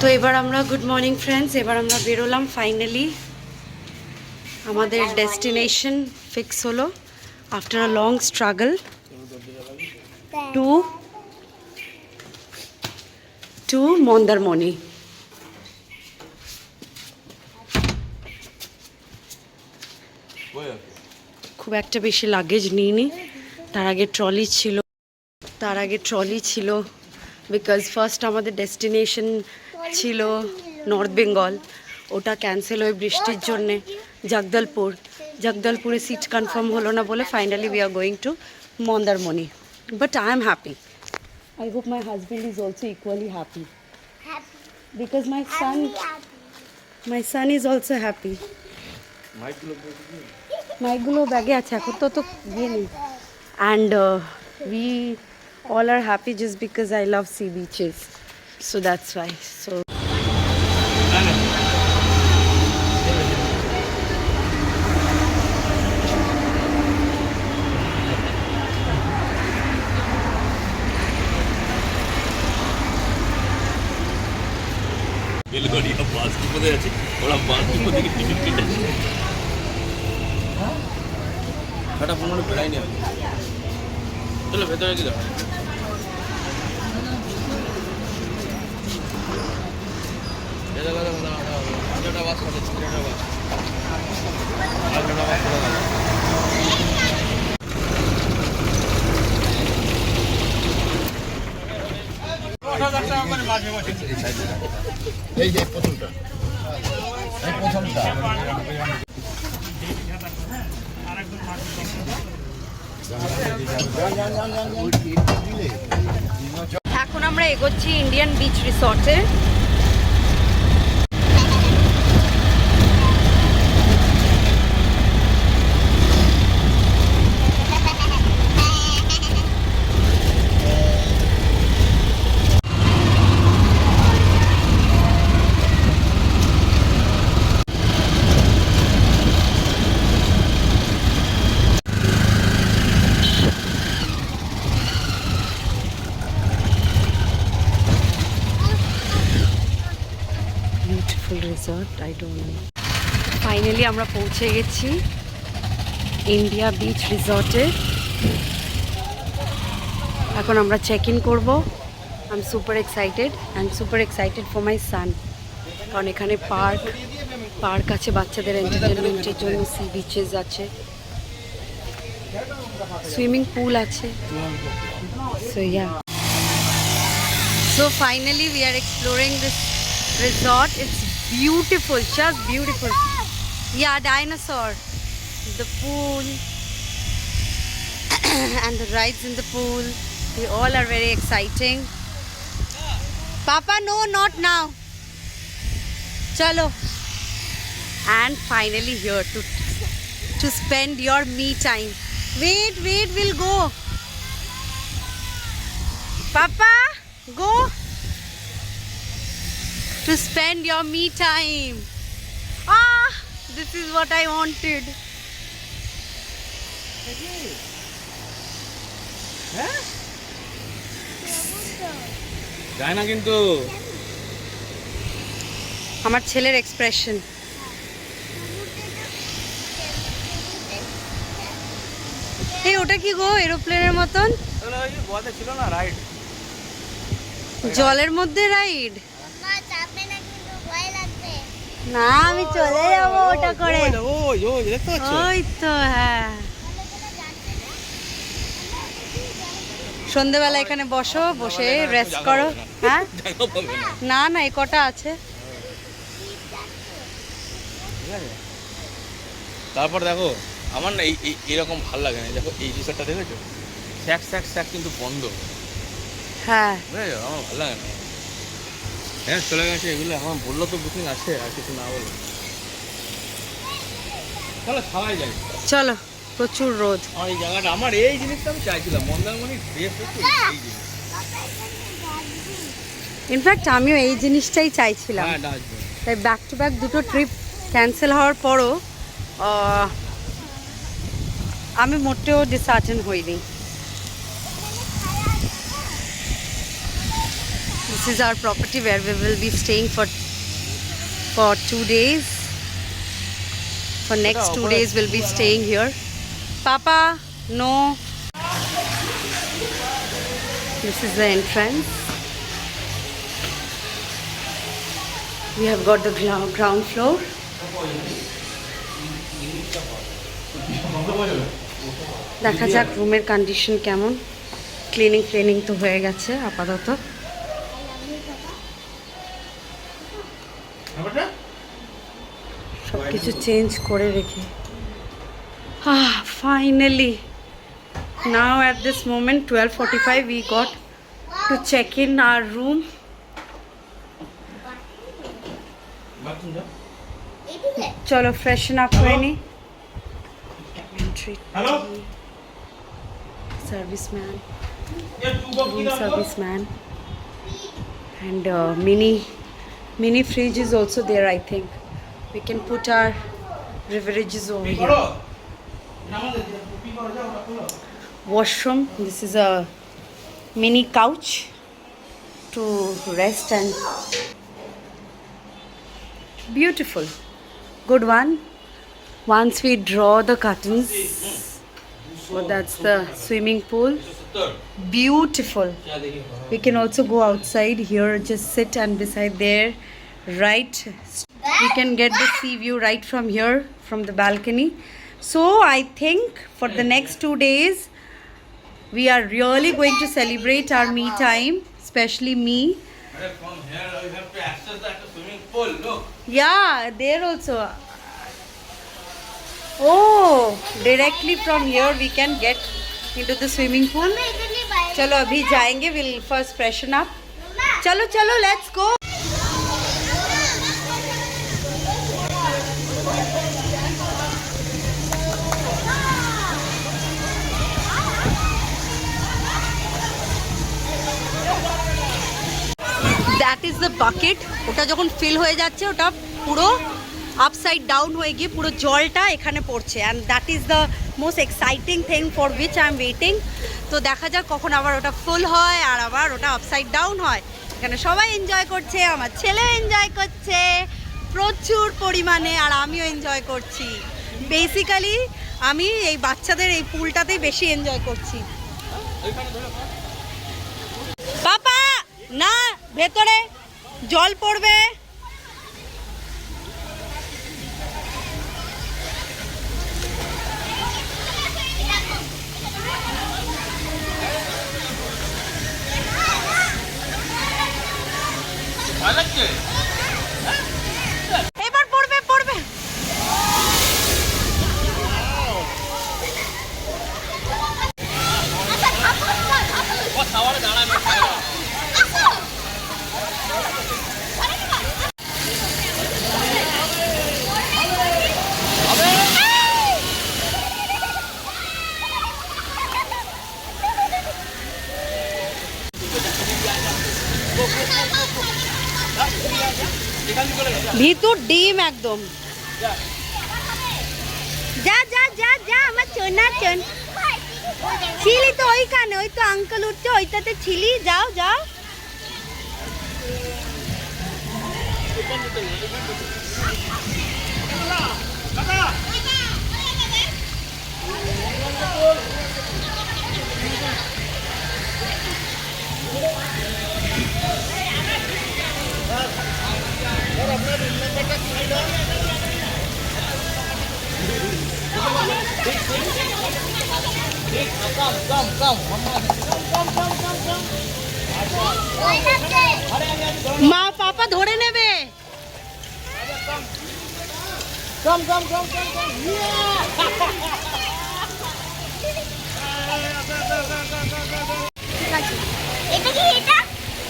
তো এবার আমরা গুড মর্নিং ফ্রেন্ডস, এবার আমরা বেরোলাম ফাইনালি। আমাদের ডেস্টিনেশন ফিক্স হলো after a long struggle two Mandarmani. খুব একটা বেশি লাগেজ নিইনি, তার আগে ট্রলি ছিল বিকজ ফার্স্ট আমাদের ডেস্টিনেশন ছিল নর্থ বেঙ্গল, ওটা ক্যান্সেল হয়ে বৃষ্টির জন্যে জগদলপুরে সিট কনফার্ম হলো না বলে finally we are going to Mandarmani. But I am happy, I hope my husband is also equally happy because my son is also happy. মাইকগুলো ব্যাগে আছে, এখন তো গিয়ে নেই। And we all are happy just because I love sea beaches, so that's why. So Belgharia bus ডিপোতে আছে, ওরা বাস ডিপো থেকে টিকিট কেটেছে। ছটা 15 বেড়াই নেই, চলো ভেতরে কি দাও। এই যে প্রথমটা এখন আমরা এগোচ্ছি ইন্ডিয়ান বিচ রিসর্টে। Beautiful resort, I don't know. Finally আমরা পৌঁছে গেছি ইন্ডিয়া বিচ রিসর্টে। এখন আমরা চেক ইন করবো। I am super excited and super excited for my son, কারণ এখানে পার্ক আছে বাচ্চাদের এন্টারটেনমেন্টের জন্য, সি বিচেস আছে, সুইমিং পুল আছে। So yeah, so finally we are exploring this resort. It's beautiful, just beautiful. Yeah, dinosaur, the pool and the rides in the pool, they all are very exciting. Papa, no, not now. Chalo. And finally here to spend your me time. Wait, we'll go. Papa, go to spend your me time. This is what I wanted. যায় না কিন্তু আমার ছেলের expression. এই ওটা কি গো, এরোপ্লেনের মতন ছিল না রাইড, জলের মধ্যে রাইড? না, আমি চলে যাবো ওটা করে। ওই তো, হ্যাঁ, সন্ধেবেলা এখানে বসে রেস্ট করো। হ্যাঁ, না এই কটা আছে। তারপর দেখো আমার না এরকম ভালো লাগে না। দেখো এই রিসর্টটা দেখেছো, স্যাক কিন্তু বন্ধ। হ্যাঁ, বুঝেছো, আমার ভালো লাগে না। হ্যাঁ চলে গেছে এগুলো, আমার বললো তো বুকিং আছে, আর কিছু না বলো। চলো খাওয়াই যায়, চলো। প্রচুর রোদ। আমার এই জায়গাটা, আমার এই জিনিসটা আমি চাইছিলাম, মন্দারমণির ড্রেস হচ্ছে এই জিনিস। ইনফ্যাক্ট আমিও এই জিনিসটাই চাইছিলাম। হ্যাঁ, ডাস্টবিন। তাই ব্যাক টু ব্যাক দুটো ট্রিপ ক্যান্সেল হওয়ার পরও আমি মোটেও ডিসহার্টেন হইনি। This This is our property where we will be staying for 2 days. For next 2 days we'll be staying here. Papa, no. This is the entrance. We have got the ground floor. দেখা যাক রুমের condition কেমন। Cleaning তো হয়ে গেছে আপাতত। সব কিছু চেঞ্জ করে রেখে finally now at this moment 12:45 we got to check in our room. Chalo freshen up hoi ni. Hello serviceman, room serviceman, and mini fridge is also there. I think we can put our beverages over here. Washroom, this is a mini couch to rest, and beautiful, good one. Once we draw the curtains, oh, that's the swimming pool, beautiful. We can also go outside here, just sit and beside there, right, we can get the sea view right from here, from the balcony. So I think for the next 2 days we are really going to celebrate our me time, especially me. From here you have to access that swimming pool. Look. Yeah, there also. Oh, directly from here we can get into the swimming pool. Chalo abhi jayenge, we'll first freshen up. Chalo let's go. That is the bucket. ওটা যখন feel হয়ে যাচ্ছে ওটা পুরো upside down হয়ে গিয়ে পুরো জলটা এখানে পড়ছে, and that is the most exciting thing for which I am waiting. তো দেখা যাক কখন আবার ওটা ফুল হয় আর আবার ওটা আপসাইড ডাউন হয়। এখানে সবাই এনজয় করছে, আমার ছেলেও এনজয় করছে প্রচুর পরিমাণে, আর আমিও এনজয় করছি। বেসিক্যালি আমি এই বাচ্চাদের এই পুলটাতেই বেশি এনজয় করছি। পাপা না, ভেতরে জল পড়বে। এবার পড়বে পড়বে। ভিতর ডিম একদম। যা যা যা যা আমার চোনা চোন ছিলি তো ওইখানে, ওই তো আঙ্কেল উঠছে ওইটাতে ছিলি, যাও যাও। মা পাপা ধরে নেবে।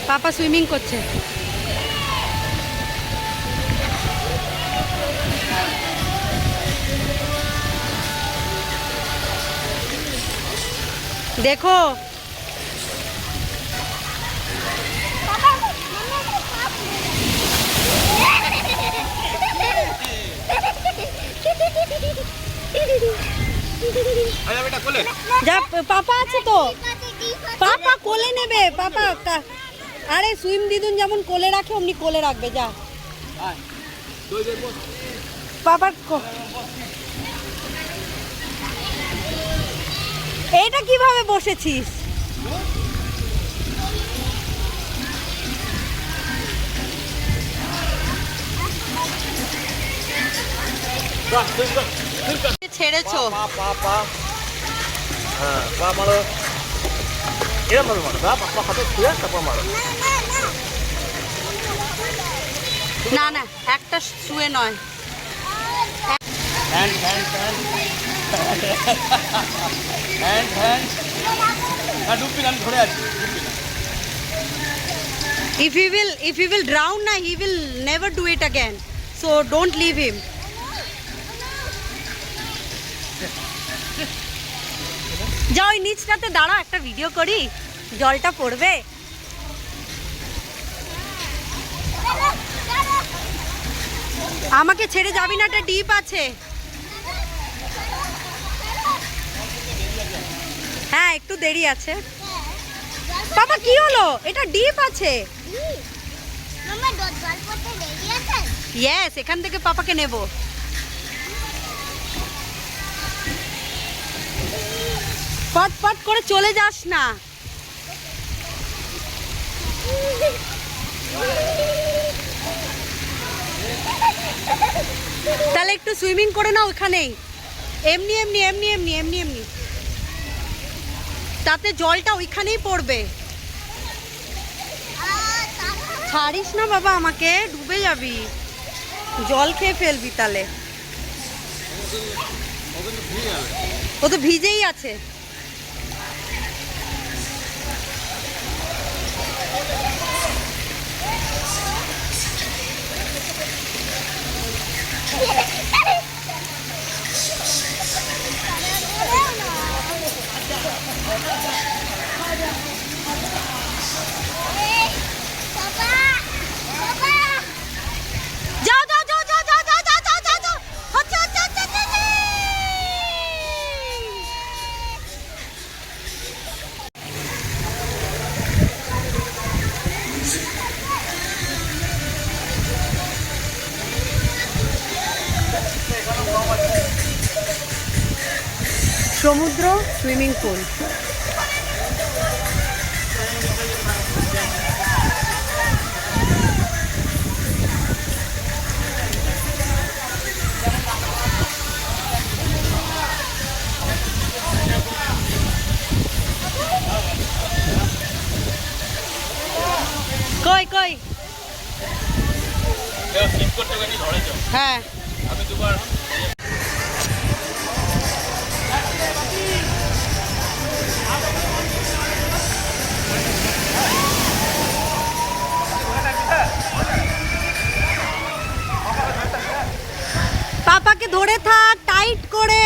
পাপা সুইমিং করছে। দেখো যা, পাপা আছে তো, পাপা কোলে নেবে, পাপা আরে সুইম দিদুন যেমন কোলে রাখে অমনি কোলে রাখবে, যা বাবার এইটা কিভাবে বসেছিস? ছেড়েছো? হ্যাঁ, পা মারো, এরকম ভাবে মারো, পা হাতে ছুঁয়ে তারপর মারো। না না, একটা শুয়ে নয়। Hand hand hand hand hand, না ডুববি না, আমি ধরে আছি, ডুববি না। If he will drown na, he will never do it again. So don't leave him. যাও ওই নিচটাতে দাঁড়াও, একটা ভিডিও করি, জলটা পড়বে। আমাকে ছেড়ে যাবি না, একটা ডিপ আছে। হ্যাঁ একটু দেরি আছে। বাবা কি হলো? এটা ডিপ আছে। ইয়েস, এখান থেকে পাপাকে নেব। পট পট করে চলে যাস না। তাহলে একটু সুইমিং করে নাও ওখানেই, এমনি এমনি এমনি এমনি এমনি এমনি, তাতে জলটা ওইখানেই পড়বে। ছাড়িস না বাবা, আমাকে ডুবে যাবি, জল খেয়ে ফেলবি তাহলে। ও তো ভিজেই আছে। যাও যাও যাও যাও যাও যাও যাও যাও যাও যাও, হচ্ছে হচ্ছে হচ্ছে হচ্ছে, হচ্ছে। সমুদ্র, সুইমিং পুল। কই কই? স্লিপ করতে গেলে ধরেছো? হ্যাঁ আমি দুবার। পাপাকে ধরে থাক টাইট করে।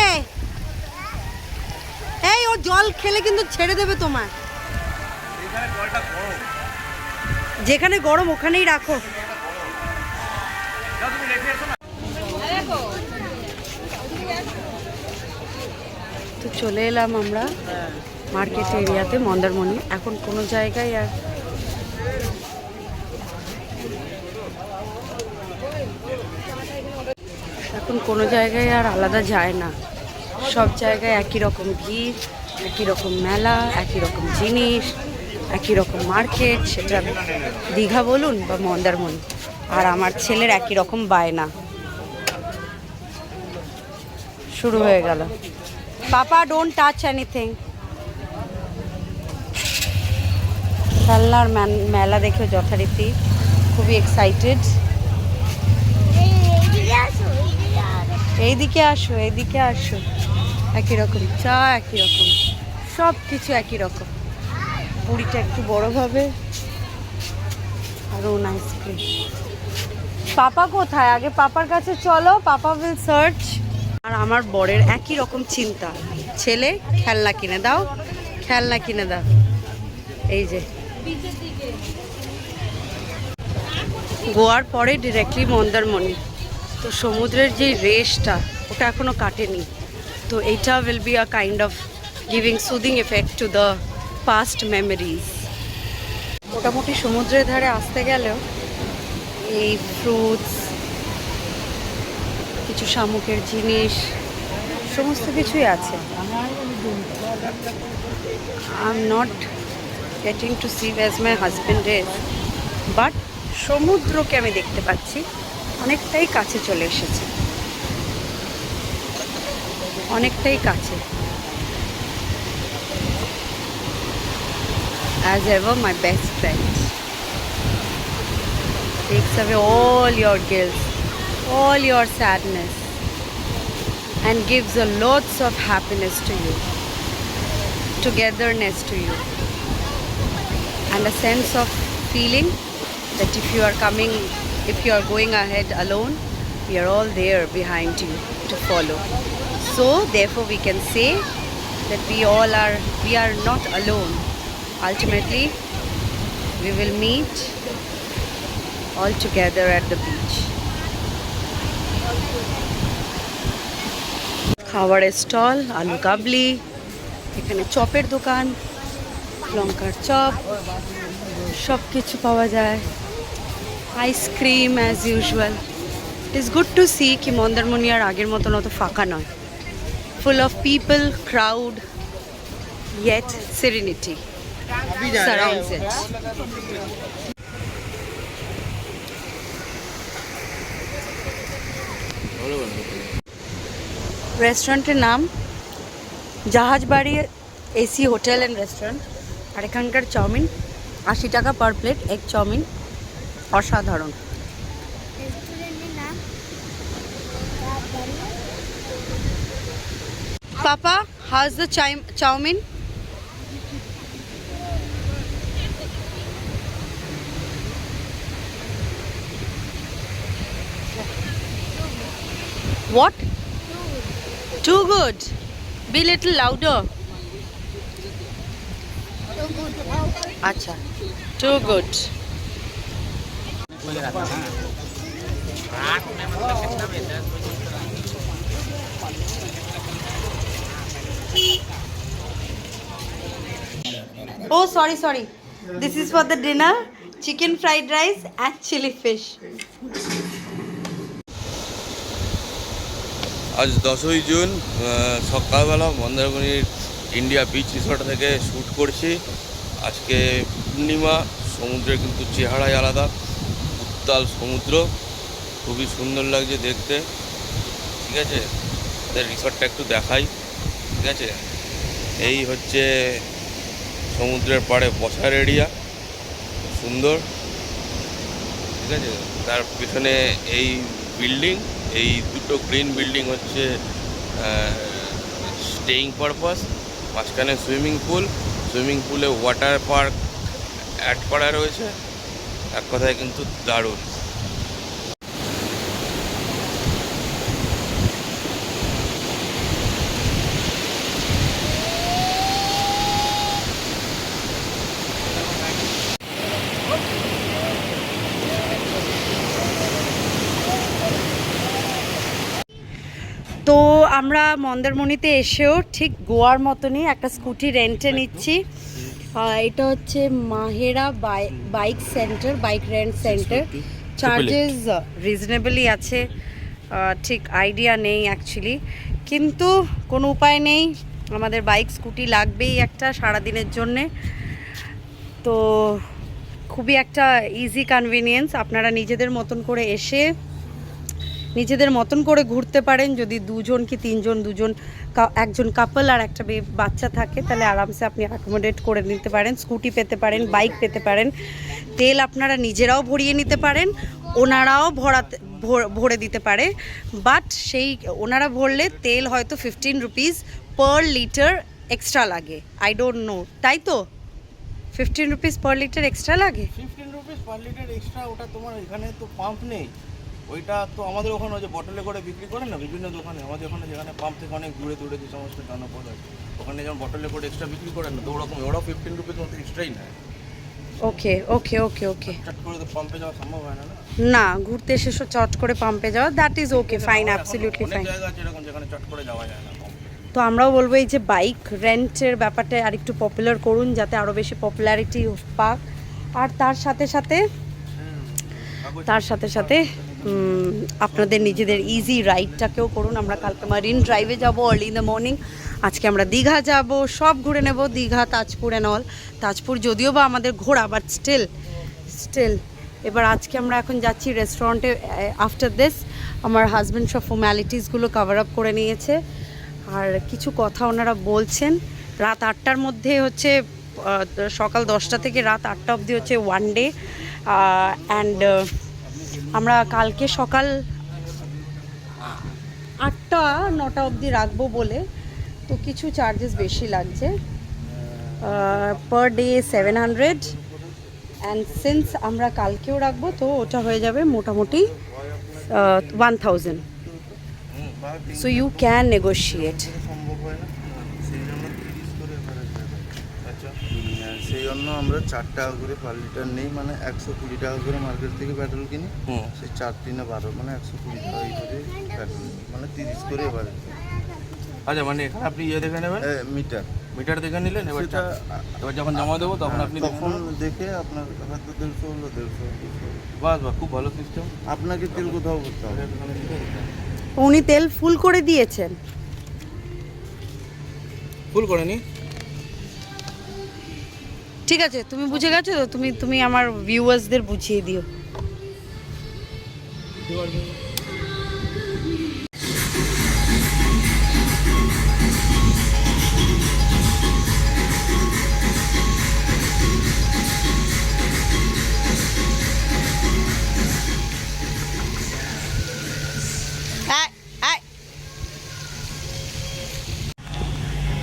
এই ও জল খেলে কিন্তু ছেড়ে দেবে তোমার। এখানে জলটা গরম। যেখানে গরম ওখানেই রাখো। যাও তুমি রেখে এসো না। তো চলে এলাম আমরা মার্কেট এরিয়াতে, মন্দারমণি। এখন কোনো জায়গায় আর আলাদা যায় না, সব জায়গায় একই রকম ভিড়, একই রকম মেলা, একই রকম জিনিস, একই রকম মার্কেট, সেটা দীঘা বলুন বা মন্দারমণি। আর আমার ছেলের একই রকম বায়না শুরু হয়ে গেল। পাপা ডোন্ট টাচ এনিথিং। খেলনার মেলা দেখে যথারীতি খুবই এক্সাইটেড। এইদিকে আসো, এইদিকে আসো। একই রকম চা, একই রকম সব কিছু, একই রকম। পুরিটা একটু বড় হবে, আরও আইসক্রিম। পাপা কোথায়? আগে পাপার কাছে চলো, পাপা উইল সার্চ। আর আমার বরের একই রকম চিন্তা, ছেলে খেলনা কিনে দাও, খেলনা কিনে দাও। এই যে গোয়ার পরে ডিরেক্টলি মন্দারমণি। তো সমুদ্রের যে রেসটা ওটা এখনো কাটেনি, তো এইটা will be a kind of giving soothing effect to the past memories. মোটামুটি সমুদ্রের ধারে আসতে গেলেও এই ফ্রুটস, কিছু শামুকের জিনিস, সমস্ত কিছুই আছে। I am not getting to see as my husband is, but সমুদ্রকে আমি দেখতে পাচ্ছি অনেকটাই কাছে চলে এসেছে, অনেকটাই কাছে। As ever, my best friend takes away all your guilt, all your sadness, and gives a lots of happiness to you, togetherness to you, and a sense of feeling that if you are coming, if you are going ahead alone, we are all there behind you to follow. So therefore we can say that we are not alone. Ultimately, we will meet all together at the beach. খাবারের stall, আলু কাবলি, এখানে চপের দোকান, লঙ্কার chop, সব কিছু পাওয়া যায়। Ice cream as usual. It is good to see কি মন্দারমণি আর আগের মতন অত ফাঁকা নয়। Full of people, crowd, yet serenity surrounds it. রেস্টুরেন্টের নাম Jahajbari AC hotel and restaurant. আর এখানকার চাউমিন 80 টাকা পার প্লেট, এগ চাউমিন অসাধারণ। Papa, how is the chow mein? What? Too good. Be little louder. Acha. Too good. Oh, sorry. This is for the dinner. Chicken fried rice and chili fish. আজ 10ই June সকালবেলা মন্দারমণির India beach resort থেকে shoot করছি। আজকে পূর্ণিমা, সমুদ্রের কিন্তু চেহারাই আলাদা, উত্তাল সমুদ্র, খুবই সুন্দর লাগছে দেখতে। ঠিক আছে, রিসর্টটা একটু দেখাই। ঠিক আছে, এই হচ্ছে সমুদ্রের পাড়ে বসার এরিয়া, সুন্দর। ঠিক আছে, তার পিছনে এই বিল্ডিং, এই দুটো গ্রিন বিল্ডিং হচ্ছে স্টেইং পারপাস, মাঝখানে সুইমিং পুলে ওয়াটার পার্ক অ্যাড করা রয়েছে। এক কথায় কিন্তু দারুণ। তো আমরা মন্দারমণিতে এসেও ঠিক গোয়ার মতনই একটা স্কুটি রেন্টে নিচ্ছি। এটা হচ্ছে Mahera bike centre, bike rent centre. Charges রিজনেবলই আছে, ঠিক আইডিয়া নেই অ্যাকচুয়ালি, কিন্তু কোনো উপায় নেই, আমাদের বাইক স্কুটি লাগবেই একটা সারাদিনের জন্যে। তো খুবই একটা ইজি কনভিনিয়েন্স। আপনারা নিজেদের মতন করে এসে নিজেদের মতন করে ঘুরতে পারেন। যদি দুজন কি তিনজন, একজন কাপল আর একটা বাচ্চা থাকে, তাহলে আরামসে আপনি অ্যাকোমোডেট করে নিতে পারেন। স্কুটি পেতে পারেন, বাইক পেতে পারেন, তেল আপনারা নিজেরাও ভরিয়ে নিতে পারেন, ওনারাও ভরে দিতে পারে। বাট সেই ওনারা ভরলে তেল হয়তো 15 রুপিস পার লিটার এক্সট্রা লাগে। আই ডোন্ট নো, তাই তো 15 রুপিস পার লিটার এক্সট্রা লাগে। 15 রুপিস পার লিটার এক্সট্রা, ওটা তোমার এখানে তো পাম্প নেই। ওইটা তো আমাদের ওখানে যে বটলে করে বিক্রি করে না বিভিন্ন দোকানে, আমাদের ওখানে যেখানে পাম্প থেকে অনেক দূরে যে সমস্ত জনপদ আছে, ওখানে যেমন বটলে করে এক্সট্রা বিক্রি করেন না, তো ওরকম ওরাও 15 রুপিস মতো এক্সট্রাই নেয়। ওকে ওকে ওকে ওকে চট করে তো পাম্পে যাওয়া সম্ভব হয় না। না, ঘুরতে এসে চট করে পাম্পে যাওয়া, that is okay, fine, absolutely fine. অনেক জায়গা আছে এরকম যেখানে চট করে যাওয়া যায় না পাম্পে। তো আমরাও বলবো এই যে বাইক রেন্টের ব্যাপারটা আরেকটু পপুলার করুন, যাতে আরও বেশি পপুলারিটি পাক। আর তার সাথে সাথে আপনাদের নিজেদের ইজি রাইডটাকেও করুন। আমরা কালকে মারিন ড্রাইভে যাব আর্লি ইন দ্য মর্নিং। আজকে আমরা দীঘা যাব, সব ঘুরে নেব, দীঘা, তাজপুর অ্যান্ড অল। তাজপুর যদিও বা আমাদের ঘোরা, বাট স্টিল এবার আজকে আমরা এখন যাচ্ছি রেস্টুরেন্টে। আফটার দিস আমার হাজব্যান্ড সব ফর্ম্যালিটিসগুলো কভার আপ করে নিয়েছে। আর কিছু কথা ওনারা বলছেন। রাত 8টার মধ্যে হচ্ছে, সকাল 10টা থেকে রাত 8টা অবধি হচ্ছে ওয়ান ডে। অ্যান্ড আমরা কালকে সকাল 8টা-9টা অবধি রাখবো বলে, তো কিছু চার্জেস বেশি লাগছে। পার ডে 700, অ্যান্ড সিন্স আমরা কালকেও রাখবো তো ওটা হয়ে যাবে মোটামুটি 1000. So you can negotiate. সম্ভব হয় না, সেই জন্য 30 করে আচ্ছা, সেই জন্য আমরা 4 টাকা করে পার লিটার নেই, মানে 120 টাকা করে মার্কেট থেকে পেট্রোল কিনি। সেই 4-3-12 মানে 120 টাকা করে পেট্রোল, মানে 30 করে এবারে। আচ্ছা, মানে এখানে আপনি ইয়ে দেখে নেবেন, মিটার দেখে নিলেন, এবার যখন জমা দেবো তখন আপনি তখন দেখে আপনার হয়তো 150 হলো 150। বাস খুব ভালো সিস্টেম। আপনাকে তেল কোথাও করতে হবে? উনি তেল ফুল করে দিয়েছেন। ফুল করে নি, ঠিক আছে, তুমি বুঝে গেছো তো? তুমি আমার ভিউয়ার্সদের বুঝিয়ে দিও।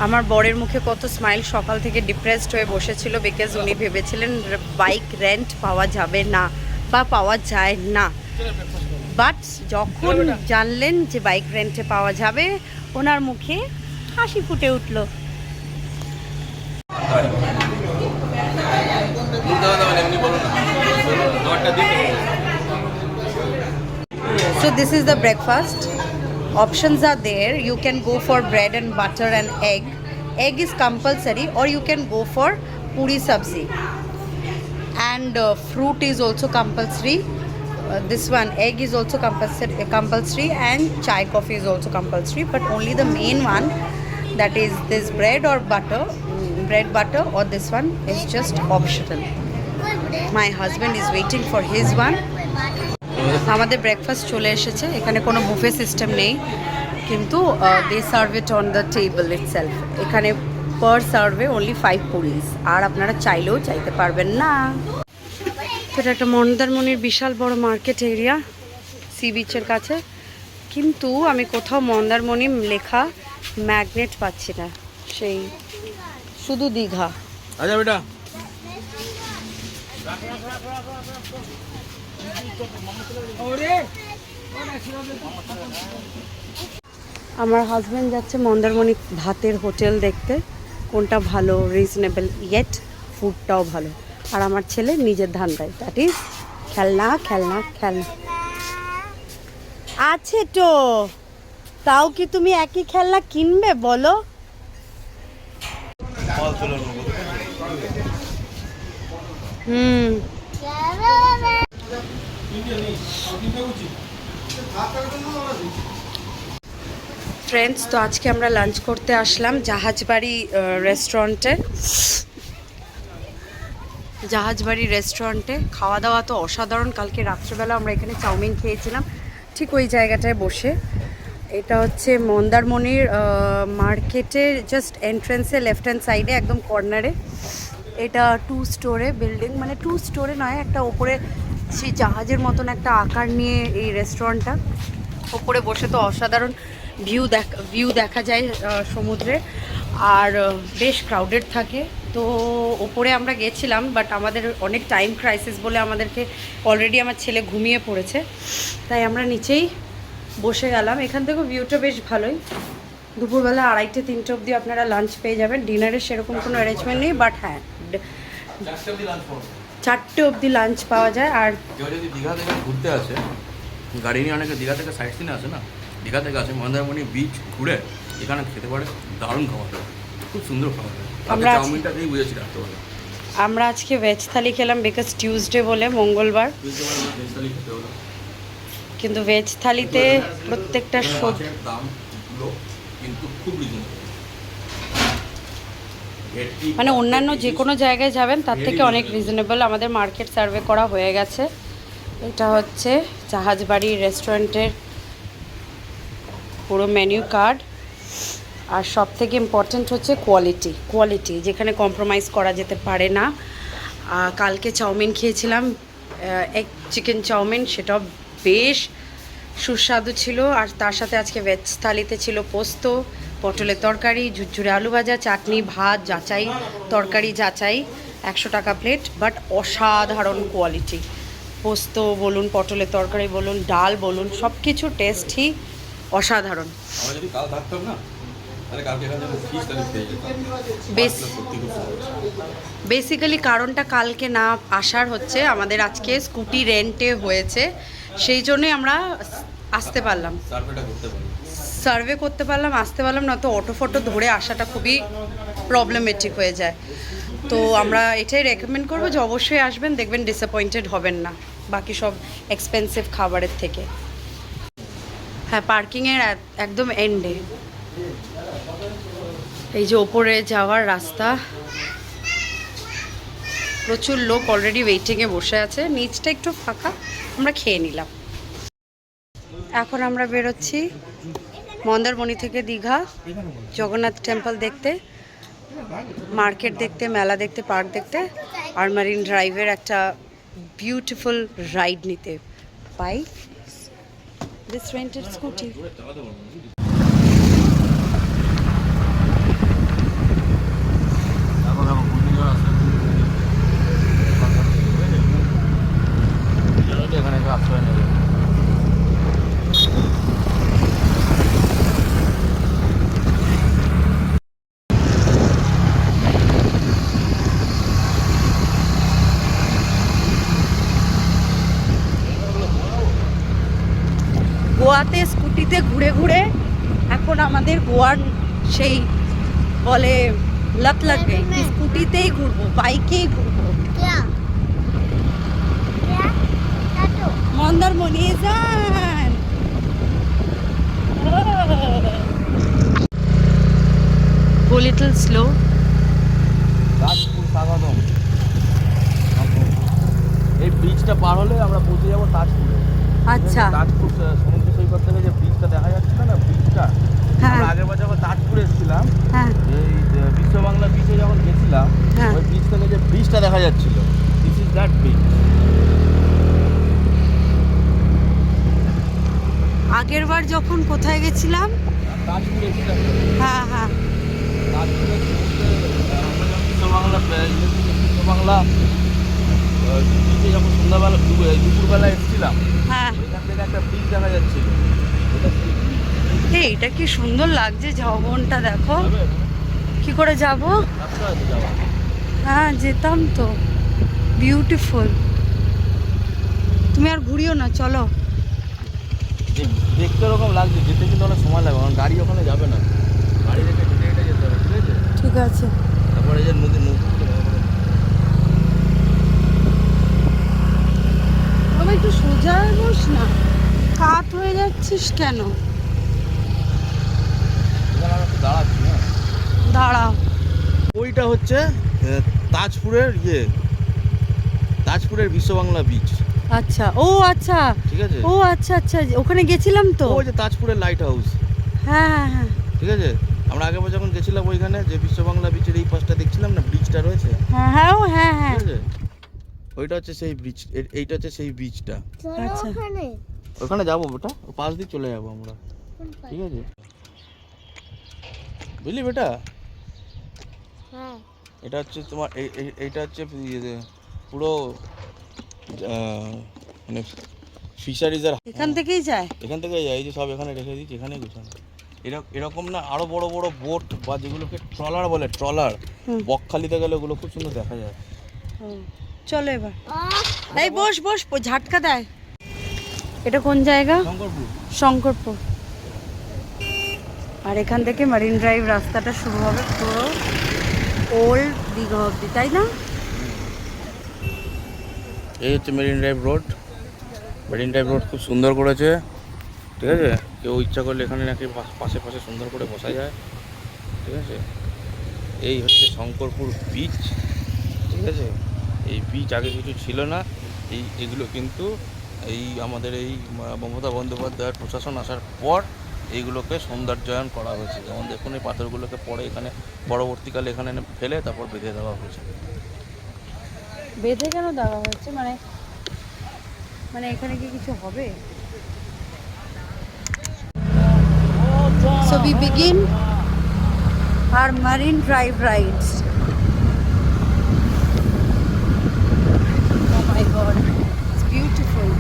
আমার বরের মুখে কত স্মাইল, সকাল থেকে ডিপ্রেসড হয়ে বসেছিল, বিকজ উনি ভেবেছিলেন বাইক রেন্ট পাওয়া যাবে না বা পাওয়া যায় না। বাট যখন জানলেন যে বাইক রেন্টে পাওয়া যাবে, ওনার মুখে হাসি ফুটে উঠল। So this is the breakfast. Options are there. You can go for bread and butter and egg. Egg is compulsory, or you can go for puri sabzi. And fruit is also compulsory. This one, egg is also compulsory, and chai coffee is also compulsory. But only the main one, that is this bread butter, or this one is just optional. My husband is waiting for his one. আমাদের breakfast চলে এসেছে। এখানে কোনো buffet system নেই, কিন্তু they serve it on the table itself. এখানে per survey only 5 পুরিস, আর আপনারা চাইলেও চাইতে পারবেন না। এটা একটা মন্দারমণির বিশাল বড় মার্কেট এরিয়া সি বিচের কাছে, কিন্তু আমি কোথাও মন্দারমণি লেখা ম্যাগনেট পাচ্ছি না, সেই শুধু দীঘা। আচ্ছা বেটা, আমার হাজব্যান্ড যাচ্ছে মন্দারমণি ভাতের হোটেল দেখতে, কোনটা ভালো, রিজনেবল, ইয়েট ফুডটাও ভালো। আর আমার ছেলে নিজের ধান্দায়, দ্যাট ইজ খেলনা। আছে তো, তাও কি তুমি একই খেলনা কিনবে বলো? ফ্রেন্ডস, তো আজকে আমরা লাঞ্চ করতে আসলাম জাহাজবাড়ি রেস্টুরেন্টে। খাওয়া দাওয়া তো অসাধারণ। কালকে রাত্রেবেলা আমরা এখানে চাউমিন খেয়েছিলাম, ঠিক ওই জায়গাটায় বসে। এটা হচ্ছে মন্দারমণির মার্কেটের জাস্ট এন্ট্রেন্সে লেফট হ্যান্ড সাইডে একদম কর্নারে। এটা 2 স্টোরে বিল্ডিং, মানে 2 স্টোরে নয়, একটা ওপরে সেই জাহাজের মতন একটা আকার নিয়ে এই রেস্টুরেন্টটা। ওপরে বসে তো অসাধারণ ভিউ দেখা যায় সমুদ্রে, আর বেশ ক্রাউডেড থাকে। তো ওপরে আমরা গেছিলাম, বাট আমাদের অনেক টাইম ক্রাইসিস বলে আমাদেরকে অলরেডি আমার ছেলে ঘুমিয়ে পড়েছে, তাই আমরা নিচেই বসে গেলাম। এখান থেকেও ভিউটা বেশ ভালোই। দুপুরবেলা 2:30-3টে অবধি আপনারা লাঞ্চ পেয়ে যাবেন। ডিনারের সেরকম কোনো অ্যারেঞ্জমেন্ট নেই, বাট হ্যাঁ 4টে অবধি লাঞ্চ পাওয়া যায়। আর কেউ যদি দীঘা থেকে ঘুরতে আসে, গাড়ি নিয়ে অনেকে দীঘা থেকে সাইড সিনে আসে না, দীঘা থেকে আসে মন্দারমণি বিচ ঘুরে এখানে খেতে পারে, দারুণ খাবার, খুব সুন্দর খাবার। আমরা চাউমিনটা দিয়ে বুঝেছি রাত্রেবেলা। আমরা আজকে ভেজ থালি খেলাম বিকজ টিউসডে বলে, মঙ্গলবার। কিন্তু ভেজ থালিতে প্রত্যেকটা সবজি দামগুলো কিন্তু খুব মানে অন্যান্য যে কোনো জায়গায় যাবেন তার থেকে অনেক রিজনেবল। আমাদের মার্কেট সার্ভে করা হয়ে গেছে। এটা হচ্ছে জাহাজবাড়ি রেস্টুরেন্টের পুরো মেনু কার্ড। আর সব থেকে ইম্পর্ট্যান্ট হচ্ছে কোয়ালিটি, যেখানে কম্প্রোমাইজ করা যেতে পারে না। কালকে চাউমিন খেয়েছিলাম, এগ চিকেন চাউমিন, সেটাও বেশ সুস্বাদু ছিল। আর তার সাথে আজকে ভেজ থালিতে ছিল পোস্ত, পটলের তরকারি, ঝুরঝুরে আলু ভাজা, চাটনি, ভাত যাচাই, তরকারি যাচাই, 100 টাকা প্লেট। বাট অসাধারণ কোয়ালিটি, পোস্ত বলুন, পটলের তরকারি বলুন, ডাল বলুন, সব কিছু টেস্টই অসাধারণ। আমরা যদি কাল থাকতাম না তাহলে কালকে এখানে ফিশ থালি পেয়ে যেতাম। বেসিক্যালি কারণটা কালকে না আসার হচ্ছে, আমাদের আজকে স্কুটি রেন্টে হয়েছে, সেই জন্যই আমরা আসতে পারলাম, সার্ভে করতে পারলাম, আসতে পারলাম। না তো অটো ফটো ধরে আসাটা খুবই প্রবলেমেটিক হয়ে যায়। তো আমরা এটাই রেকমেন্ড করবো যে অবশ্যই আসবেন, দেখবেন ডিসঅ্যাপয়েন্টেড হবেন না বাকি সব এক্সপেন্সিভ খাবারের থেকে। হ্যাঁ, পার্কিংয়ের একদম এন্ডে এই যে ওপরে যাওয়ার রাস্তা, প্রচুর লোক অলরেডি ওয়েটিংয়ে বসে আছে। নিচটা একটু ফাঁকা, আমরা খেয়ে নিলাম। এখন আমরা বেরোচ্ছি মন্দারমণি থেকে দীঘা, জগন্নাথ টেম্পল দেখতে, মার্কেট দেখতে, মেলা দেখতে, পার্ক দেখতে, আর মারিন ড্রাইভের একটা বিউটিফুল রাইড নিতে বাই দিস রেন্টেড স্কুটি। এখানে আশ্রয় নেবে। গোয়াতে স্কুটিতে ঘুরে ঘুরে এখন আমাদের গোয়ার সেই বলে লত লাগবে, স্কুটিতেই ঘুরবো, বাইকেই ঘুরবো। মন্দারমণি যান। Go little slow. তাজপুর স্বাগতম। এই ব্রিজটা পার হলে আমরা পৌঁছে যাবো তাজপুরে। আচ্ছা, তাজপুর সমুদ্র সৈকত থেকে যে ব্রিজটা দেখা যাচ্ছে না, ব্রিজটা হ্যাঁ আমরা আগের বার যখন তাজপুরে এসেছিলাম, হ্যাঁ এই বিশ্ব বাংলা বিচে যখন গেছিলাম, হ্যাঁ। ওই ব্রিজ থেকে যে ব্রিজটা দেখা যাচ্ছিল, দিস ইজ দ্যাট ব্রিজ। আগের বার যখন কোথায় গেছিলাম? তাজপুরে এসেছিলাম। হ্যাঁ হ্যাঁ, তাজপুরে আমরা যখন বিশ্ব বাংলা বিচে যখন সন্ধ্যাবেলা দুপুরবেলা এসেছিলাম, হ্যাঁ। ওইখান থেকে একটা ব্রিজ দেখা যাচ্ছিল। এটা কি সুন্দর লাগছে, ঝাউবনটা দেখো। কি করে যাব? হ্যাঁ, যেতাম তো, বিউটিফুল। তুমি আর ঘুরিও না, চলো। দেখতে ওরকম লাগছে, যেতে কিন্তু অনেক সময় লাগবে, কারণ গাড়ি ওখানে যাবে না, গাড়ি রেখে হেঁটে হেঁটে যেতে হবে, ঠিক আছে? ঠিক আছে। তারপরে যে নদী বাবা একটু সোজা বস না, কাত হয়ে যাচ্ছিস কেন? এখানে আমি একটু দাঁড়াচ্ছি না। দাঁড়াও। ওইটা হচ্ছে তাজপুরের বিশ্ব বাংলা বিচ। আচ্ছা, ও আচ্ছা, ঠিক আছে, ও আচ্ছা আচ্ছা, ওখানে গেছিলাম তো। ওই যে তাজপুরের লাইট হাউস। হ্যাঁ হ্যাঁ হ্যাঁ, ঠিক আছে, আমরা আগেবার যখন গেছিলাম ওইখানে যে বিশ্ব বাংলা বিচের এই পাশটা দেখছিলাম না, ব্রিজটা রয়েছে, হ্যাঁ হ্যাঁ, ও হ্যাঁ হ্যাঁ, ঠিক আছে, ওইটা হচ্ছে সেই ব্রিজ, এইটা হচ্ছে সেই বিচটা। আচ্ছা, ওখানে যাবো, বেটা ও পাশ দিয়ে চলে যাবো আমরা, ঠিক আছে, বুঝলি বেটা? এটা হচ্ছে তোমার এইটা হচ্ছে পুরো মানে ফিশারিজের। এখান থেকেই যায়। এখান থেকে যাই, এই যে সব এখানে রেখে দিচ্ছি, এখানে গুছানো। এরকম না আরো বড় বড় বোট বা যেগুলোকে ট্রলার বলে, ট্রলার, বকখালিতে গেলে ওগুলো খুব সুন্দর দেখা যায়। চলো এবার, এই বস বস, ঝাটকা দেয়। এটা কোন জায়গা? শঙ্করপুর। শঙ্করপুর। আর এখান থেকে মারিন ড্রাইভ রাস্তাটা শুরু হবে পুরো ওল্ড দীঘা অব্দি, তাই না? এই হচ্ছে marine drive road. Marine drive road খুব সুন্দর করেছে, ঠিক আছে। কেউ ইচ্ছা করলে এখানে নাকি পাশে পাশে সুন্দর করে বসা যায়, ঠিক আছে। এই হচ্ছে শঙ্করপুর বিচ, ঠিক আছে। এই বিচ আগে কিছু ছিল না, এগুলো কিন্তু এই আমাদের এই মমতা বন্দ্যোপাধ্যায়ের প্রশাসন আসার পর এইগুলোকে সৌন্দর্যায়ন করা হয়েছে। যেমন দেখুন এই পাথরগুলোকে পরে এখানে পরবর্তীকালে এখানে ফেলে তারপর বেঁধে দেওয়া হয়েছে। বেঁধে কেন দেওয়া হয়েছে? মানে মানে এখানে কি কিছু হবে? So we begin our Marine Drive rides. Oh my God, it's beautiful.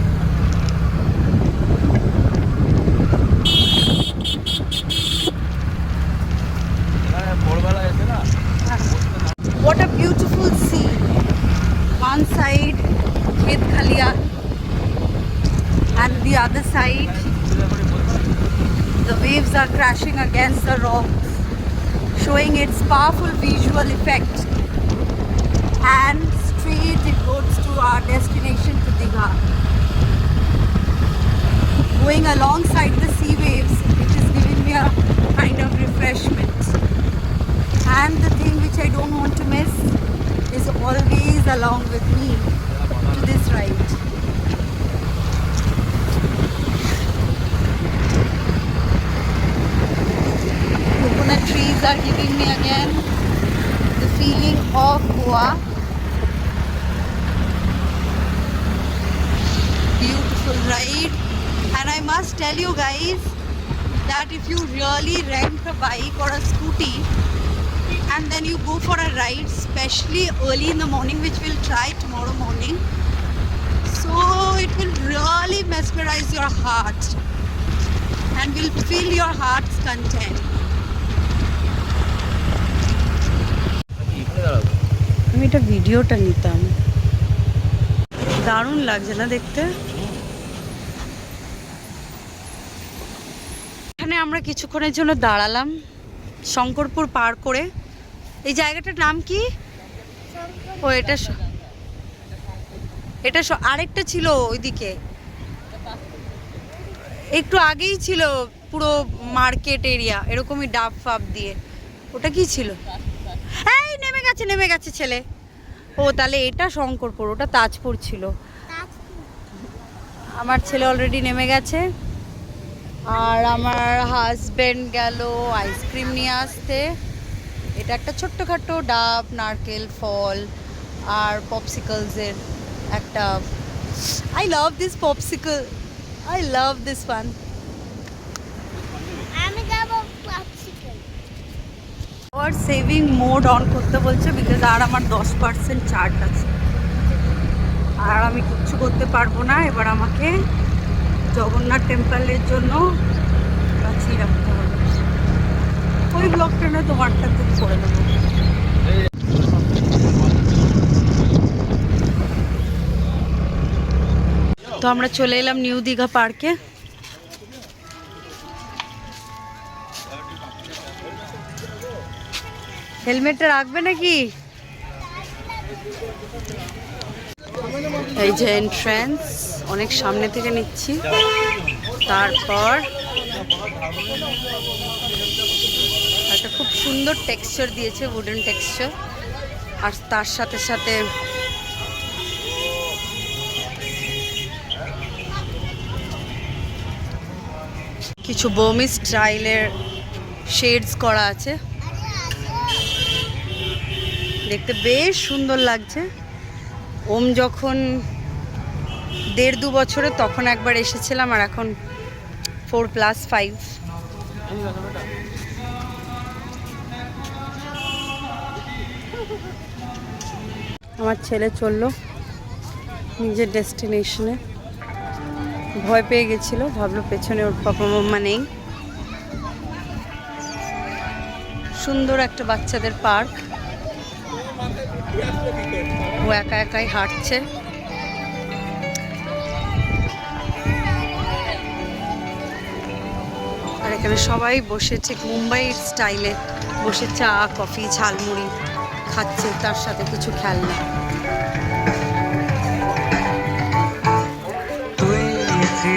What a beautiful scene. One side Khet Khalian and the other side the waves are crashing against the rocks, showing its powerful visual effect. And straight it goes to our destination to Digha. Going alongside the sea waves, it is giving me a kind of refreshment. And the thing which I don't want to miss is always along with me to this ride. Coconut trees are giving me again the feeling of Goa. Beautiful ride, and I must tell you guys that if you really rent a bike or a scooty and then you go for a ride, especially early in the morning, which we'll try tomorrow morning, so it will really mesmerize your heart and will fill your heart's content. আমি এটা ভিডিওটা নিতাম, দারুণ লাগছে না দেখতে। এখানে আমরা কিছুক্ষণের জন্য দাঁড়ালাম শঙ্করপুর পার করে। এই জায়গাটার নাম কি? ও এটা আরেকটা ছিল ওইদিকে, একটু আগেই ছিল পুরো মার্কেট এরিয়া এরকমই ডাব ফাব দিয়ে। ওটা কি ছিল? এই নেমে গেছে ছেলে। ও তাহলে এটা শঙ্করপুর, ওটা তাজপুর ছিল। আমার ছেলে অলরেডি নেমে গেছে, আর আমার হাজবেন্ড গেল আইসক্রিম নিয়ে আসতে। এটা একটা ছোট্টখাটো ডাব, নারকেল, ফল আর পপসিকলসের একটা। I love this popsicle, I love this one. আর সেভিং মোড অন করতে বলছে বিকজ আর আমার 10% চার্জ আছে, আর আমি কিচ্ছু করতে পারবো না। এবার আমাকে জগন্নাথ টেম্পলের জন্য বাঁচিয়ে রাখতে হবে। ওই ব্লগটা না তোমারটা খুব করে দেবো। তো আমরা চলে এলাম নিউ দীঘা পার্কে। হেলমেটটা রাখবে নাকি? এই যে এন্ট্রান্স, অনেক সামনে থেকে নিচ্ছি। তারপর একটা খুব সুন্দর টেক্সচার দিয়েছে, উডেন টেক্সচার, আর তার সাথে সাথে কিছু বোমি স্টাইলের শেডস করা আছে, দেখতে বেশ সুন্দর লাগছে। ওম যখন 1.5-2 বছরে তখন একবার এসেছিলাম, আর এখন 4+5। আমার ছেলে চললো নিজের ডেস্টিনেশনে। ভয় পেয়ে গেছিলো, ভাবলো পেছনে ওর পাপা মাম্মা নেই। সুন্দর একটা বাচ্চাদের পার্ক, ও একা একাই হাঁটছে। আর এখানে সবাই বসে ঠিক মুম্বাইয়ের স্টাইলে বসে চা, কফি, ঝালমুড়ি খাচ্ছে, তার সাথে কিছু খেলনা।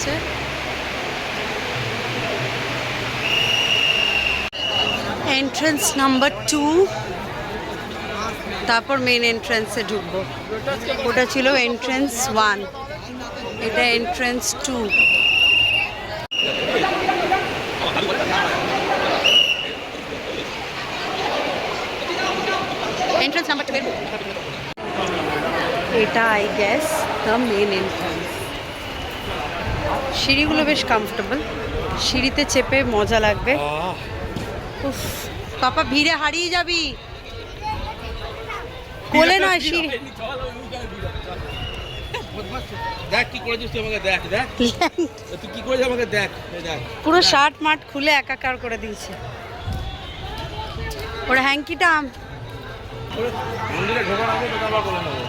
আছে। এন্ট্রান্স নাম্বার 2, তারপর মেন এন্ট্রান্সে ঢুকবো। ওটা ছিল এন্ট্রান্স 1, এটা এন্ট্রান্স 2। এন্ট্রান্স নাম্বার 2 এটা I guess the main entrance. সিঁড়িগুলো বেশ কমফোর্টেবল, সিঁড়িতে চেপে মজা লাগবে। উফ, পাপা ভিড়ে হারিয়ে যাবি, কোলে নয় সিঁড়ি। দেখ কি করেছিস তুই আমাকে, দেখ দেখ তুই কি করেছিস আমাকে, দেখ দেখ পুরো শার্ট মাঠ খুলে একাকার করে দিয়েছে। ওরা হ্যাঙ্কিটা মন্দিরে ঢোকার আগে তোকে আবার বলে নেবো।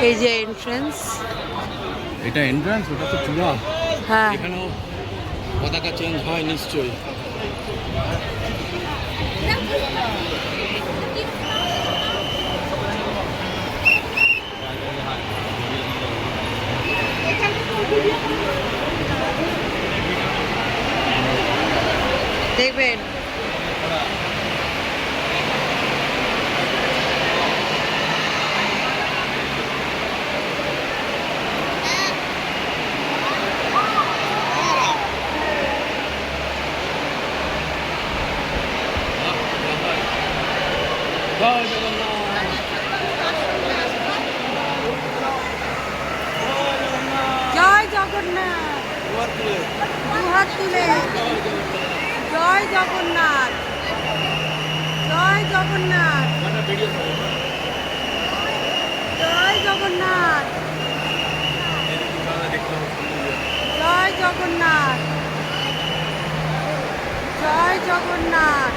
এই যে এন্ট্রান্স। এটা এন্ট্রান্স, ওটা তো চূড়া। হ্যাঁ, এখানেও পতাকা চেঞ্জ হয় নিশ্চয়ই। দেখবেন জয় জগন্নাথ, দুহাত তুলে জয় জগন্নাথ, জয় জগন্নাথ, জয় জগন্নাথ, জয় জগন্নাথ, জয় জগন্নাথ।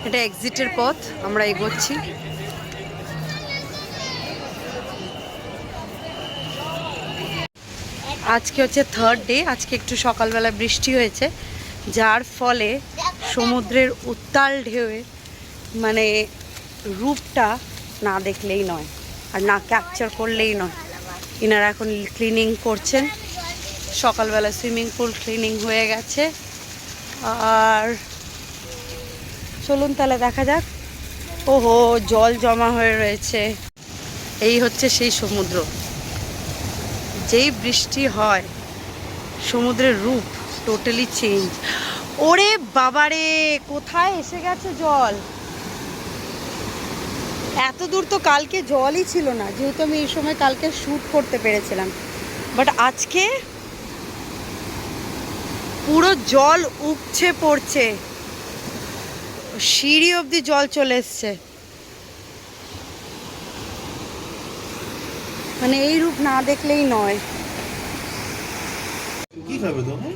এটা এক্সিটের পথ, আমরা এগোচ্ছি। আজকে হচ্ছে 3rd ডে। আজকে একটু সকালবেলা বৃষ্টি হয়েছে, যার ফলে সমুদ্রের উত্তাল ঢেউয়ে মানে রূপটা না দেখলেই নয়, আর না ক্যাপচার করলেই নয়। ইনারা এখন ক্লিনিং করছেন, সকালবেলা সুইমিং পুল ক্লিনিং হয়ে গেছে। আর চলুন তাহলে দেখা যাক। ওহো, জল জমা হয়ে রয়েছে। এই হচ্ছে সেই সমুদ্র, যেই বৃষ্টি হয় সমুদ্রের রূপ টোটালি চেঞ্জ। ওরে বাবারে, কোথায় এসে গেছে জল! এত দূর তো কালকে জলই ছিল না, যেহেতু আমি এই সময় কালকে শ্যুট করতে পেরেছিলাম। বাট আজকে পুরো জল উপচে পড়ছে, সিঁড়ি অবধি জল চলে এসছে। মানে এই রূপ না দেখলেই নয়। কি খাবে তখন?